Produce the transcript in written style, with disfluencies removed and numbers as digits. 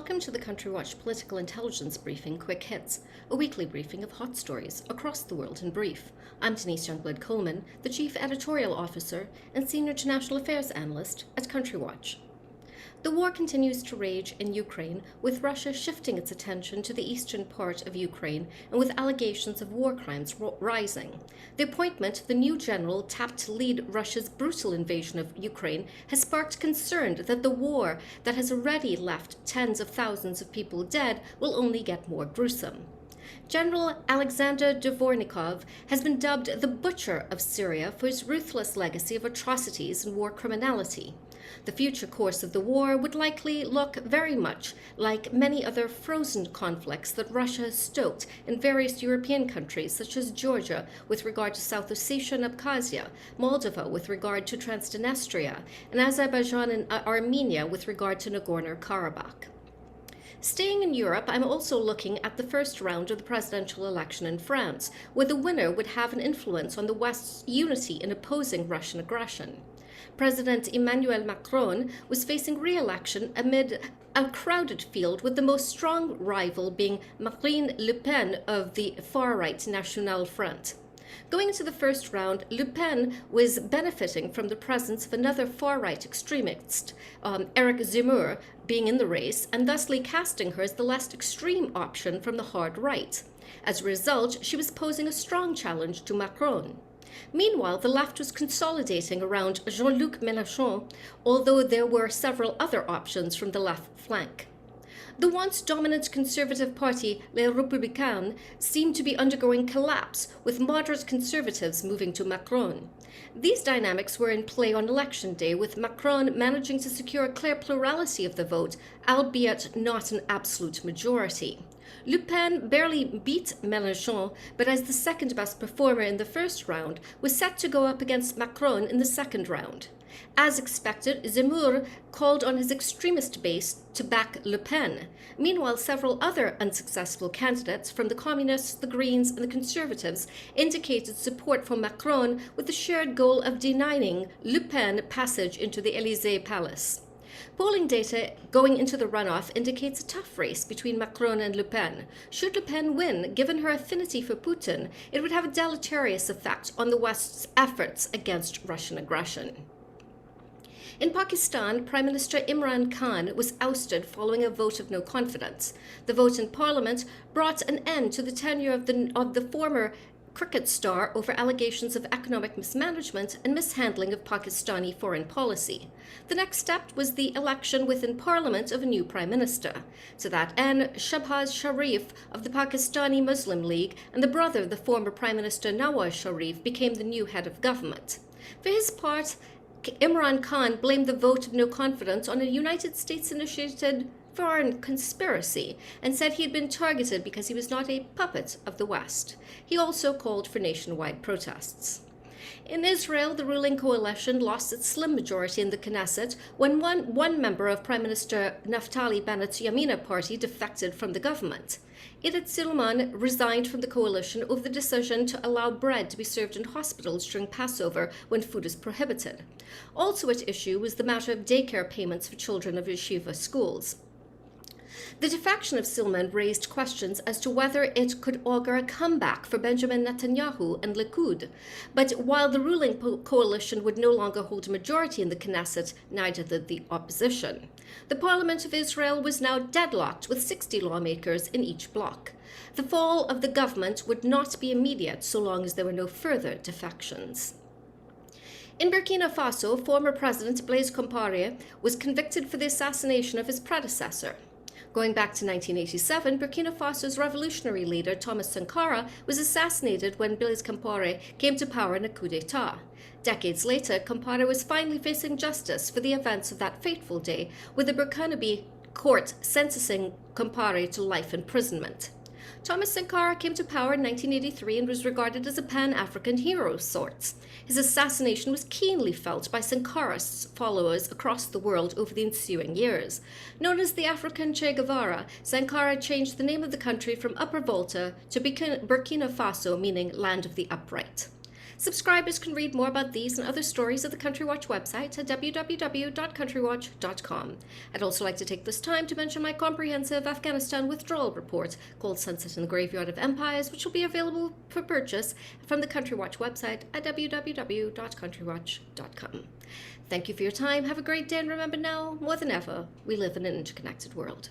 Welcome to the Country Watch Political Intelligence Briefing Quick Hits, a weekly briefing of hot stories across the world in brief. I'm Denise Youngblood-Coleman, the Chief Editorial Officer and Senior International Affairs Analyst at Country Watch. The war continues to rage in Ukraine, with Russia shifting its attention to the eastern part of Ukraine and with allegations of war crimes rising. The appointment of the new general tapped to lead Russia's brutal invasion of Ukraine has sparked concern that the war that has already left tens of thousands of people dead will only get more gruesome. General Alexander Dvornikov has been dubbed the Butcher of Syria for his ruthless legacy of atrocities and war criminality. The future course of the war would likely look very much like many other frozen conflicts that Russia has stoked in various European countries, such as Georgia with regard to South Ossetia and Abkhazia, Moldova with regard to Transnistria, and Azerbaijan and Armenia with regard to Nagorno-Karabakh. Staying in Europe, I'm also looking at the first round of the presidential election in France, where the winner would have an influence on the West's unity in opposing Russian aggression. President Emmanuel Macron was facing re-election amid a crowded field, with the most strong rival being Marine Le Pen of the far-right National Front. Going into the first round, Le Pen was benefiting from the presence of another far-right extremist, Eric Zemmour, being in the race, and thusly casting her as the less extreme option from the hard right. As a result, she was posing a strong challenge to Macron. Meanwhile, the left was consolidating around Jean-Luc Mélenchon, although there were several other options from the left flank. The once dominant conservative party, Les Républicains, seemed to be undergoing collapse, with moderate conservatives moving to Macron. These dynamics were in play on election day, with Macron managing to secure a clear plurality of the vote, albeit not an absolute majority. Le Pen barely beat Mélenchon, but as the second best performer in the first round, was set to go up against Macron in the second round. As expected, Zemmour called on his extremist base to back Le Pen. Meanwhile, several other unsuccessful candidates from the Communists, the Greens, and the Conservatives indicated support for Macron, with the shared goal of denying Le Pen passage into the Élysée Palace. Polling data going into the runoff indicates a tough race between Macron and Le Pen. Should Le Pen win, given her affinity for Putin, it would have a deleterious effect on the West's efforts against Russian aggression. In Pakistan, Prime Minister Imran Khan was ousted following a vote of no confidence. The vote in Parliament brought an end to the tenure of the former cricket star over allegations of economic mismanagement and mishandling of Pakistani foreign policy. The next step was the election within Parliament of a new Prime Minister. To that end, Shahbaz Sharif of the Pakistani Muslim League and the brother of the former Prime Minister Nawaz Sharif became the new head of government. For his part, Imran Khan blamed the vote of no confidence on a United States-initiated foreign conspiracy and said he had been targeted because he was not a puppet of the West. He also called for nationwide protests. In Israel, the ruling coalition lost its slim majority in the Knesset when one member of Prime Minister Naftali Bennett's Yamina party defected from the government. Idit Silman resigned from the coalition over the decision to allow bread to be served in hospitals during Passover when food is prohibited. Also at issue was the matter of daycare payments for children of yeshiva schools. The defection of Silman raised questions as to whether it could augur a comeback for Benjamin Netanyahu and Likud. But while the ruling coalition would no longer hold a majority in the Knesset, neither did the opposition. The Parliament of Israel was now deadlocked with 60 lawmakers in each bloc. The fall of the government would not be immediate so long as there were no further defections. In Burkina Faso, former President Blaise Compaoré was convicted for the assassination of his predecessor. Going back to 1987, Burkina Faso's revolutionary leader, Thomas Sankara, was assassinated when Blaise Compaoré came to power in a coup d'etat. Decades later, Compaoré was finally facing justice for the events of that fateful day, with the Burkinabe court sentencing Compaoré to life imprisonment. Thomas Sankara came to power in 1983 and was regarded as a Pan-African hero of sorts. His assassination was keenly felt by Sankara's followers across the world over the ensuing years. Known as the African Che Guevara, Sankara changed the name of the country from Upper Volta to Burkina Faso, meaning Land of the Upright. Subscribers can read more about these and other stories at the Country Watch website at www.countrywatch.com. I'd also like to take this time to mention my comprehensive Afghanistan withdrawal report called Sunset in the Graveyard of Empires, which will be available for purchase from the Country Watch website at www.countrywatch.com. Thank you for your time. Have a great day, and remember now, more than ever, we live in an interconnected world.